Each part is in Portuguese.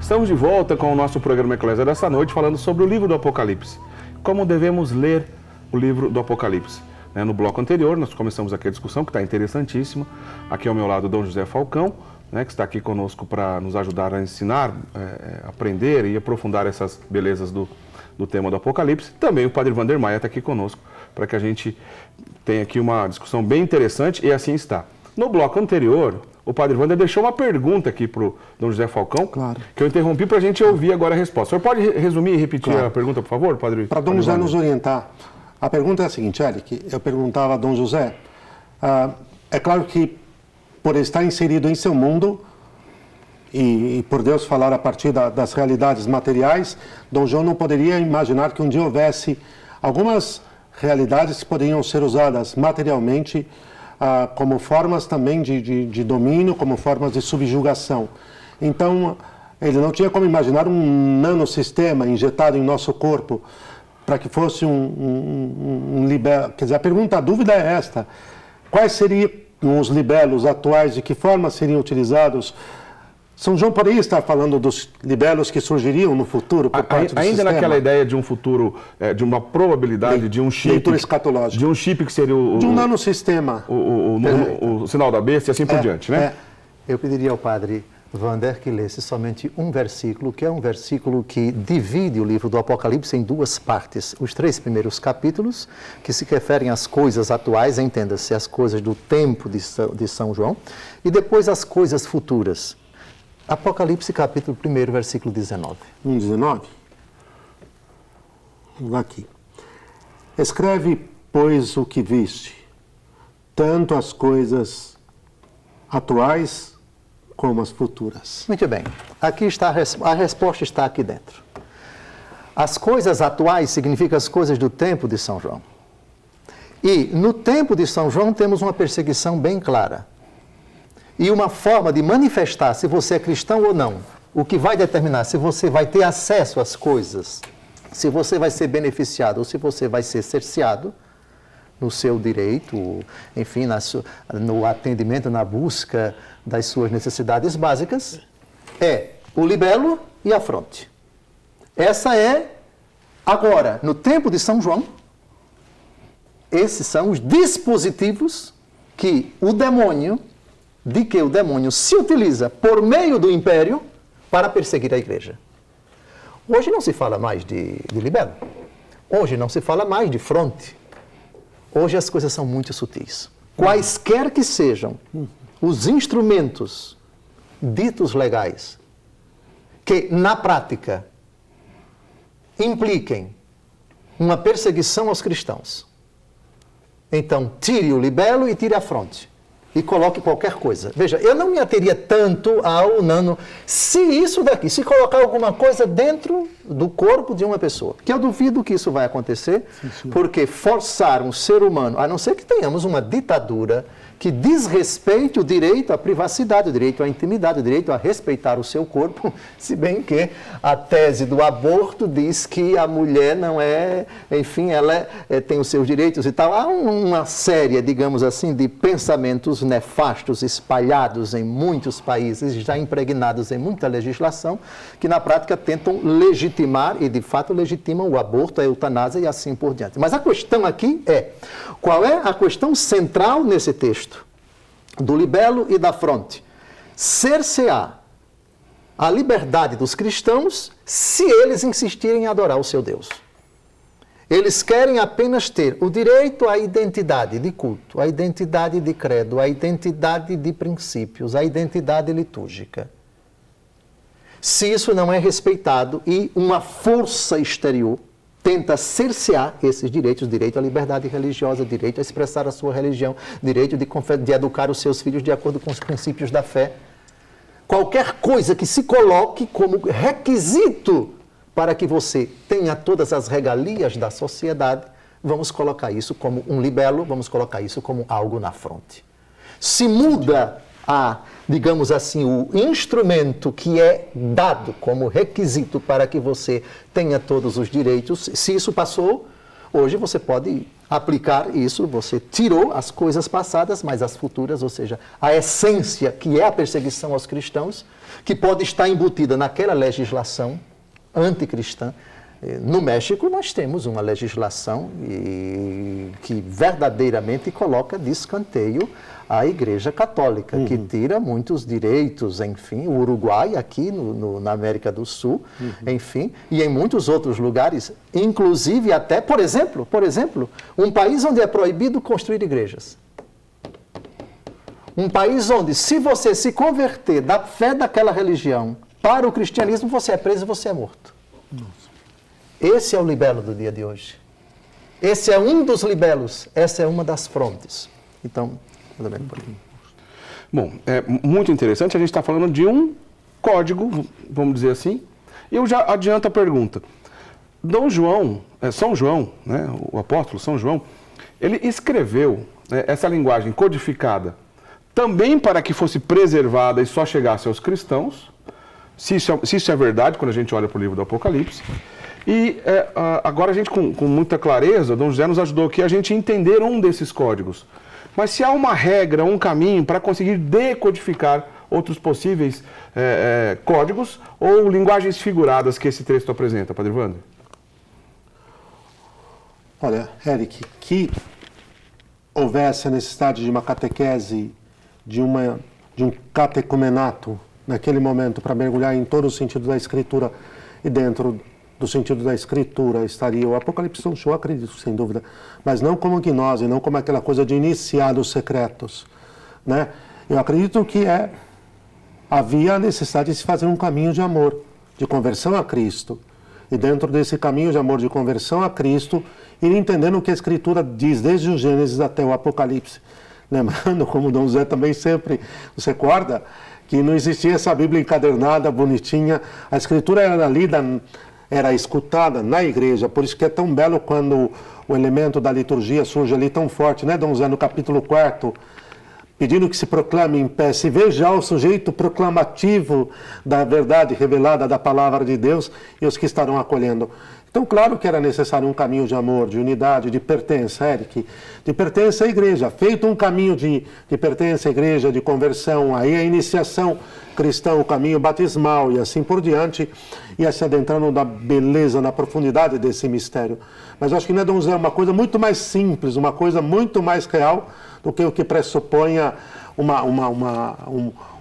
Estamos de volta com o nosso programa Eclésia dessa noite, falando sobre o livro do Apocalipse. Como devemos ler o livro do Apocalipse? No bloco anterior, nós começamos aqui a discussão, que está interessantíssima. Aqui ao meu lado, Dom José Falcão, que está aqui conosco para nos ajudar a ensinar, aprender e aprofundar essas belezas do tema do Apocalipse. Também o Padre Wander Maia está aqui conosco, para que a gente tenha aqui uma discussão bem interessante, e assim está. No bloco anterior, o Padre Wander deixou uma pergunta aqui para o Dom José Falcão, claro, que eu interrompi para a gente ouvir agora a resposta. O senhor pode resumir e repetir, claro, a pergunta, por favor, Padre? Para Dom José nos orientar. A pergunta é a seguinte, Eric, eu perguntava a Dom José, é claro que por estar inserido em seu mundo e por Deus falar a partir das realidades materiais, Dom João não poderia imaginar que um dia houvesse algumas realidades que poderiam ser usadas materialmente como formas também de domínio, como formas de subjugação. Então, ele não tinha como imaginar um nanosistema injetado em nosso corpo para que fosse um libelo. Quer dizer, a dúvida é esta: quais seriam os libelos atuais, de que forma seriam utilizados? São João poderia estar falando dos libelos que surgiriam no futuro por parte do ainda sistema? Naquela ideia de um futuro, de uma probabilidade de um chip... Leitura escatológica. De um chip que seria o... De um nanosistema. O sinal da besta e assim por diante, né? Eu pediria ao Padre Wander que lesse somente um versículo, que é um versículo que divide o livro do Apocalipse em duas partes. Os 3 primeiros capítulos, que se referem às coisas atuais, entenda-se, as coisas do tempo de São João, e depois as coisas futuras. Apocalipse, capítulo 1, versículo 19. 19? Vamos lá aqui. Escreve, pois, o que viste, tanto as coisas atuais como as futuras. Muito bem. Aqui está a resposta está aqui dentro. As coisas atuais significam as coisas do tempo de São João. E no tempo de São João temos uma perseguição bem clara. E uma forma de manifestar se você é cristão ou não. O que vai determinar se você vai ter acesso às coisas, se você vai ser beneficiado ou se você vai ser cerceado no seu direito, enfim, no atendimento, na busca das suas necessidades básicas, é o libelo e a fronte. Essa é, agora, no tempo de São João, esses são os dispositivos de que o demônio se utiliza por meio do império para perseguir a igreja. Hoje não se fala mais de libelo. Hoje não se fala mais de fronte. Hoje as coisas são muito sutis. Quaisquer que sejam os instrumentos ditos legais que, na prática, impliquem uma perseguição aos cristãos, então tire o libelo e tire a fronte. E coloque qualquer coisa. Veja, eu não me ateria tanto ao nano se colocar alguma coisa dentro do corpo de uma pessoa, que eu duvido que isso vai acontecer, porque forçar um ser humano, a não ser que tenhamos uma ditadura que desrespeite o direito à privacidade, o direito à intimidade, o direito a respeitar o seu corpo, se bem que a tese do aborto diz que a mulher não é, enfim, ela tem os seus direitos e tal. Há uma série, digamos assim, de pensamentos nefastos espalhados em muitos países, já impregnados em muita legislação, que na prática tentam legitimar e de fato legitimam o aborto, a eutanásia e assim por diante. Mas a questão aqui é, qual é a questão central nesse texto? Do libelo e da fronte. Cercear a liberdade dos cristãos se eles insistirem em adorar o seu Deus. Eles querem apenas ter o direito à identidade de culto, à identidade de credo, à identidade de princípios, à identidade litúrgica. Se isso não é respeitado e uma força exterior tenta cercear esses direitos, direito à liberdade religiosa, direito a expressar a sua religião, direito de educar os seus filhos de acordo com os princípios da fé. Qualquer coisa que se coloque como requisito para que você tenha todas as regalias da sociedade, vamos colocar isso como um libelo, vamos colocar isso como algo na fronte. Se muda digamos assim, o instrumento que é dado como requisito para que você tenha todos os direitos, se isso passou, hoje você pode aplicar isso, você tirou as coisas passadas, mas as futuras, ou seja, a essência que é a perseguição aos cristãos, que pode estar embutida naquela legislação anticristã. No México, nós temos uma legislação que verdadeiramente coloca de escanteio a Igreja Católica, que tira muitos direitos, enfim, o Uruguai aqui na América do Sul, enfim, e em muitos outros lugares, inclusive até, por exemplo, um país onde é proibido construir igrejas. Um país onde, se você se converter da fé daquela religião para o cristianismo, você é preso e você é morto. Nossa. Esse é o libelo do dia de hoje. Esse é um dos libelos, essa é uma das frontes. Então, bom, é muito interessante, a gente está falando de um código, vamos dizer assim. Eu já adianto a pergunta. São João, né, o apóstolo São João, ele escreveu essa linguagem codificada também para que fosse preservada e só chegasse aos cristãos, se isso é verdade, quando a gente olha para o livro do Apocalipse. E agora a gente, com muita clareza, Dom José nos ajudou aqui a gente entender um desses códigos. Mas se há uma regra, um caminho para conseguir decodificar outros possíveis códigos ou linguagens figuradas que esse texto apresenta, Padre Wander? Olha, Eric, que houvesse a necessidade de uma catequese, de um catecumenato, naquele momento, para mergulhar em todo o sentido da Escritura e dentro do sentido da Escritura estaria o Apocalipse São João, acredito, sem dúvida, mas não como gnose, não como aquela coisa de iniciados secretos, né? Eu acredito que havia a necessidade de se fazer um caminho de amor, de conversão a Cristo, e dentro desse caminho de amor, de conversão a Cristo, ir entendendo o que a Escritura diz, desde o Gênesis até o Apocalipse. Lembrando, como Dom José também sempre nos recorda, que não existia essa Bíblia encadernada, bonitinha, a Escritura era lida, era escutada na igreja, por isso que é tão belo quando o elemento da liturgia surge ali tão forte, né, Dom José, no capítulo 4, pedindo que se proclame em pé, se veja o sujeito proclamativo da verdade revelada da palavra de Deus e os que estarão acolhendo. Então, claro que era necessário um caminho de amor, de unidade, de pertença, Eric, de pertença à igreja. Feito um caminho de pertença à igreja, de conversão, aí a iniciação cristã, o caminho batismal e assim por diante, ia se adentrando na beleza, na profundidade desse mistério. Mas eu acho que, né, Dom José, é uma coisa muito mais simples, uma coisa muito mais real do que o que pressuponha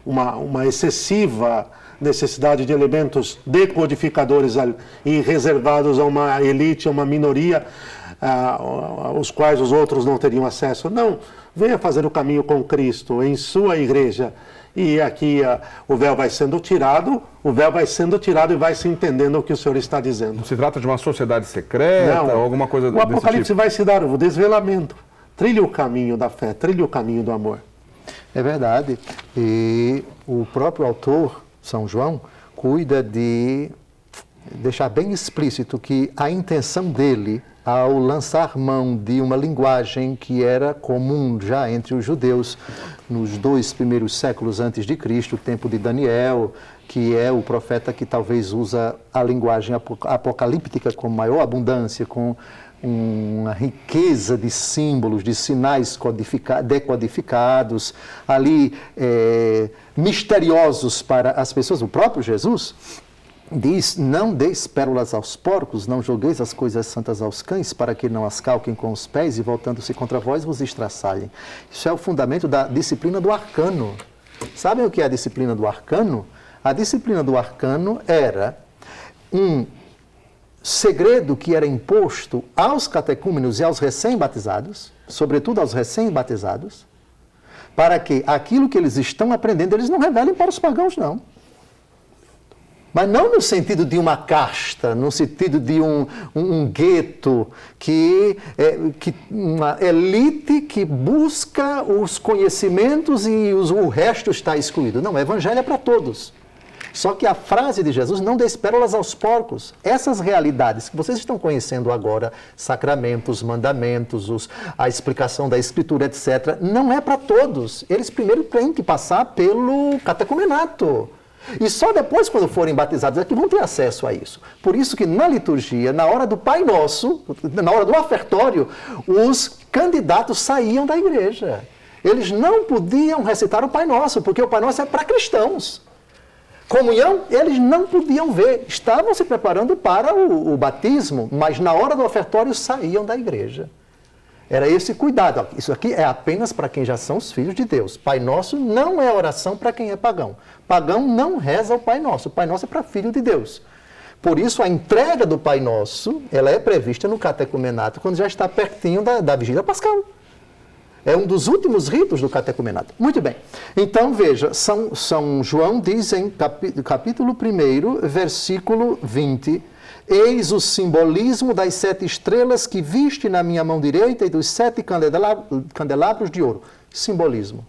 uma excessiva necessidade de elementos decodificadores e reservados a uma elite, a uma minoria, os quais os outros não teriam acesso. Não, venha fazer o caminho com Cristo em sua igreja. E aqui o véu vai sendo tirado e vai se entendendo o que o Senhor está dizendo. Não se trata de uma sociedade secreta ou alguma coisa desse tipo? O Apocalipse vai se dar o desvelamento. Trilhe o caminho da fé, trilhe o caminho do amor. É verdade. E o próprio autor, São João, cuida de deixar bem explícito que a intenção dele, ao lançar mão de uma linguagem que era comum já entre os judeus nos 2 primeiros séculos antes de Cristo, o tempo de Daniel, que é o profeta que talvez usa a linguagem apocalíptica com maior abundância, com uma riqueza de símbolos, de sinais decodificados, ali misteriosos para as pessoas. O próprio Jesus diz: não deis pérolas aos porcos, não jogueis as coisas santas aos cães, para que não as calquem com os pés e, voltando-se contra vós, vos estraçalhem. Isso é o fundamento da disciplina do arcano. Sabem o que é a disciplina do arcano? A disciplina do arcano era um segredo que era imposto aos catecúmenos e aos recém-batizados, sobretudo aos recém-batizados, para que aquilo que eles estão aprendendo, eles não revelem para os pagãos, não. Mas não no sentido de uma casta, no sentido de um gueto, uma elite que busca os conhecimentos e o resto está excluído. Não, o evangelho é para todos. Só que a frase de Jesus, não deis pérolas aos porcos. Essas realidades que vocês estão conhecendo agora, sacramentos, mandamentos, a explicação da Escritura, etc., não é para todos. Eles primeiro têm que passar pelo catecumenato. E só depois, quando forem batizados, é que vão ter acesso a isso. Por isso que na liturgia, na hora do Pai Nosso, na hora do ofertório, os candidatos saíam da igreja. Eles não podiam recitar o Pai Nosso, porque o Pai Nosso é para cristãos. Comunhão, eles não podiam ver. Estavam se preparando para o batismo, mas na hora do ofertório saíam da igreja. Era esse cuidado. Isso aqui é apenas para quem já são os filhos de Deus. Pai Nosso não é oração para quem é pagão. Pagão não reza o Pai Nosso. O Pai Nosso é para filho de Deus. Por isso, a entrega do Pai Nosso, ela é prevista no catecumenato, quando já está pertinho da vigília pascal. É um dos últimos ritos do catecumenato. Muito bem. Então, veja, São João diz em capítulo 1, versículo 20... Eis o simbolismo das 7 estrelas que viste na minha mão direita e dos 7 candelabros de ouro. Simbolismo.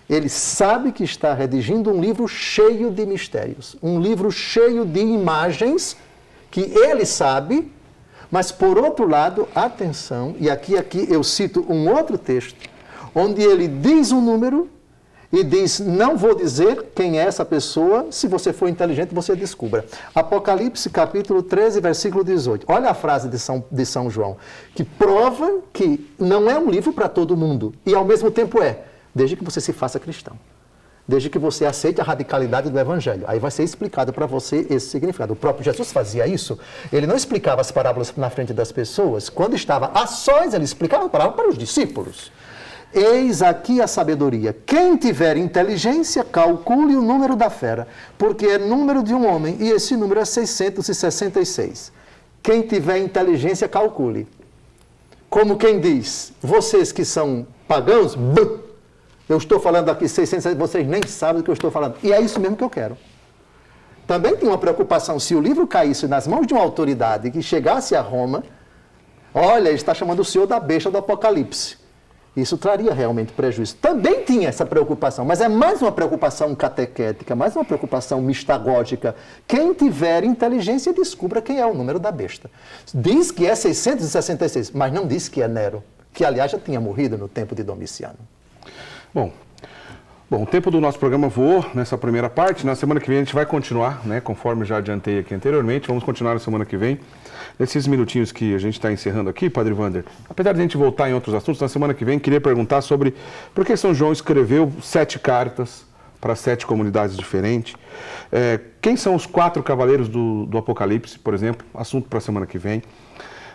Ele sabe que está redigindo um livro cheio de mistérios, um livro cheio de imagens que ele sabe, mas por outro lado, atenção, e aqui eu cito um outro texto, onde ele diz um número e diz, não vou dizer quem é essa pessoa, se você for inteligente, você descubra. Apocalipse, capítulo 13, versículo 18. Olha a frase de São João, que prova que não é um livro para todo mundo, e ao mesmo tempo é, desde que você se faça cristão. Desde que você aceite a radicalidade do Evangelho. Aí vai ser explicado para você esse significado. O próprio Jesus fazia isso. Ele não explicava as parábolas na frente das pessoas. Quando estava a sós, ele explicava a parábola para os discípulos. Eis aqui a sabedoria. Quem tiver inteligência, calcule o número da fera, porque é número de um homem, e esse número é 666. Quem tiver inteligência, calcule. Como quem diz, vocês que são pagãos, eu estou falando aqui 666, vocês nem sabem do que eu estou falando. E é isso mesmo que eu quero. Também tem uma preocupação, se o livro caísse nas mãos de uma autoridade que chegasse a Roma, olha, ele está chamando o senhor da besta do Apocalipse. Isso traria realmente prejuízo. Também tinha essa preocupação, mas é mais uma preocupação catequética, mais uma preocupação mistagógica. Quem tiver inteligência, descubra quem é o número da besta. Diz que é 666, mas não diz que é Nero, que aliás já tinha morrido no tempo de Domiciano. Bom, o tempo do nosso programa voou nessa primeira parte. Na semana que vem a gente vai continuar, né, conforme já adiantei aqui anteriormente. Vamos continuar na semana que vem. Nesses minutinhos que a gente está encerrando aqui, Padre Wander, apesar de a gente voltar em outros assuntos, na semana que vem queria perguntar sobre por que São João escreveu 7 cartas para 7 comunidades diferentes. Quem são os 4 cavaleiros do Apocalipse, por exemplo? Assunto para a semana que vem.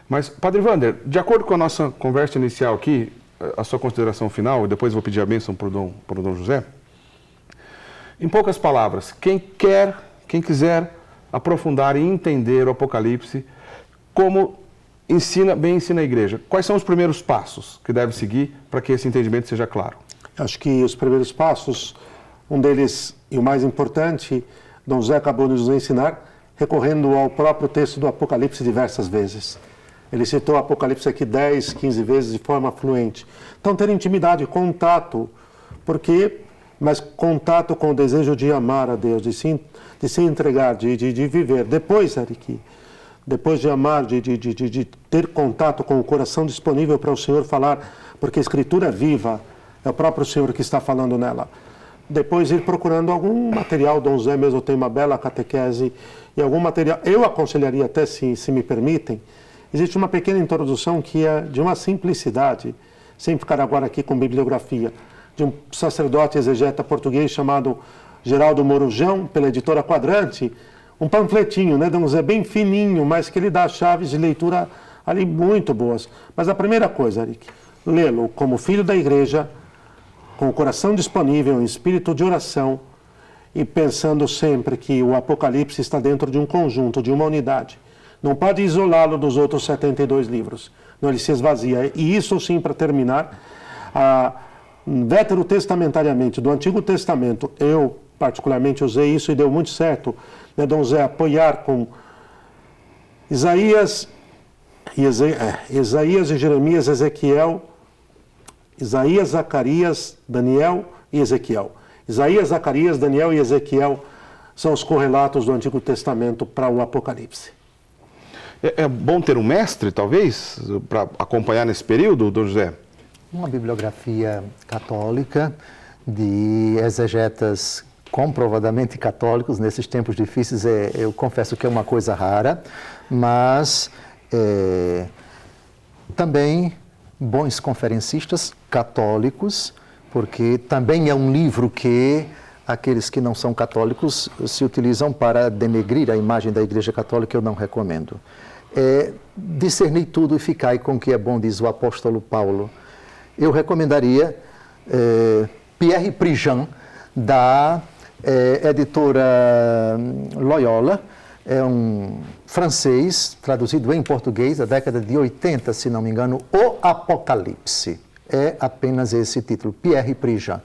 Mas, Padre Wander, de acordo com a nossa conversa inicial aqui, a sua consideração final, e depois vou pedir a bênção para o Dom José. Em poucas palavras, quem quiser aprofundar e entender o Apocalipse, como bem ensina a igreja, quais são os primeiros passos que deve seguir para que esse entendimento seja claro? Acho que os primeiros passos, um deles e o mais importante, Dom José acabou de nos ensinar, recorrendo ao próprio texto do Apocalipse diversas vezes. Ele citou o Apocalipse aqui 10, 15 vezes de forma fluente. Então, ter intimidade, contato, mas contato com o desejo de amar a Deus, de se entregar, de viver. Depois, Eric, depois de amar, de ter contato com o coração disponível para o Senhor falar, porque a Escritura é viva, é o próprio Senhor que está falando nela. Depois ir procurando algum material, Dom José mesmo tem uma bela catequese, e algum material, eu aconselharia até, se me permitem, existe uma pequena introdução que é de uma simplicidade, sem ficar agora aqui com bibliografia, de um sacerdote exegeta português chamado Geraldo Morujão, pela editora Quadrante, um panfletinho, né, Dom José, bem fininho, mas que ele dá chaves de leitura ali muito boas. Mas a primeira coisa, Eric, lê-lo como filho da igreja, com o coração disponível, em espírito de oração, e pensando sempre que o Apocalipse está dentro de um conjunto, de uma unidade. Não pode isolá-lo dos outros 72 livros, não, ele se esvazia. E isso sim, para terminar, veterotestamentariamente, do Antigo Testamento, eu particularmente usei isso e deu muito certo, né, Dom Zé, apoiar com Isaías e Jeremias, Ezequiel, Isaías, Zacarias, Daniel e Ezequiel. Isaías, Zacarias, Daniel e Ezequiel são os correlatos do Antigo Testamento para o Apocalipse. É bom ter um mestre, talvez, para acompanhar nesse período, Dom José? Uma bibliografia católica de exegetas comprovadamente católicos. Nesses tempos difíceis, eu confesso que é uma coisa rara, mas também bons conferencistas católicos, porque também é um livro que aqueles que não são católicos se utilizam para denegrir a imagem da Igreja Católica. Eu não recomendo. Discernir tudo e ficai com o que é bom, diz o apóstolo Paulo. Eu recomendaria Pierre Prigent, da editora Loyola. É um francês, traduzido em português, da década de 80, se não me engano, O Apocalipse. É apenas esse título, Pierre Prigent.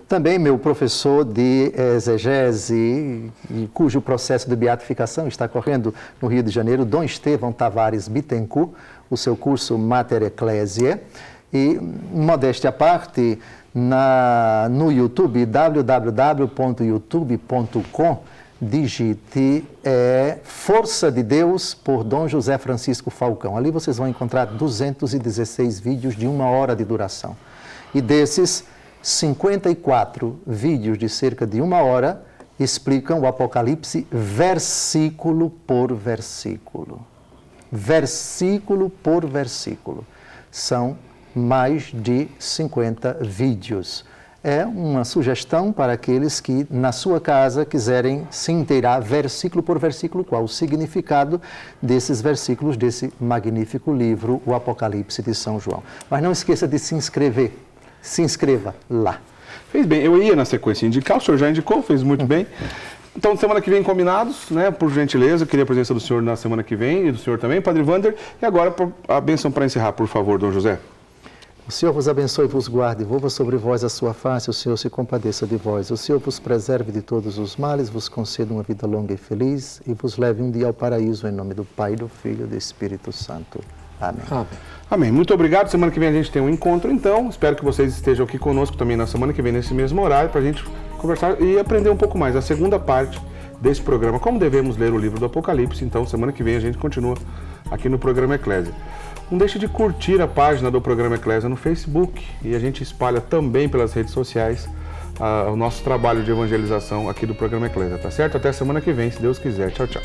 Também meu professor de exegese, cujo processo de beatificação está correndo no Rio de Janeiro, Dom Estevão Tavares Bittencourt, o seu curso Mater Ecclesiae. E, modéstia à parte, no YouTube, www.youtube.com, digite Força de Deus por Dom José Francisco Falcão. Ali vocês vão encontrar 216 vídeos de 1 hora de duração. E desses, 54 vídeos de cerca de 1 hora explicam o Apocalipse versículo por versículo. Versículo por versículo. São mais de 50 vídeos. É uma sugestão para aqueles que, na sua casa, quiserem se inteirar, versículo por versículo, qual o significado desses versículos, desse magnífico livro, o Apocalipse de São João. Mas não esqueça de se inscrever. Se inscreva lá. Fez bem. Eu ia na sequência indicar, o senhor já indicou, fez muito bem. Então, semana que vem, combinados, né? Por gentileza, eu queria a presença do senhor na semana que vem e do senhor também, Padre Wander. E agora, a bênção para encerrar, por favor, Dom José. O Senhor vos abençoe e vos guarde, volva sobre vós a sua face, o Senhor se compadeça de vós. O Senhor vos preserve de todos os males, vos conceda uma vida longa e feliz e vos leve um dia ao paraíso, em nome do Pai, do Filho e do Espírito Santo. Amém. Amém. Amém. Muito obrigado. Semana que vem a gente tem um encontro, então. Espero que vocês estejam aqui conosco também na semana que vem, nesse mesmo horário, para a gente conversar e aprender um pouco mais. A segunda parte desse programa, como devemos ler o livro do Apocalipse. Então, semana que vem a gente continua aqui no programa Eclésia. Não deixe de curtir a página do programa Eclésia no Facebook e a gente espalha também pelas redes sociais o nosso trabalho de evangelização aqui do programa Eclésia, tá certo? Até semana que vem, se Deus quiser. Tchau, tchau.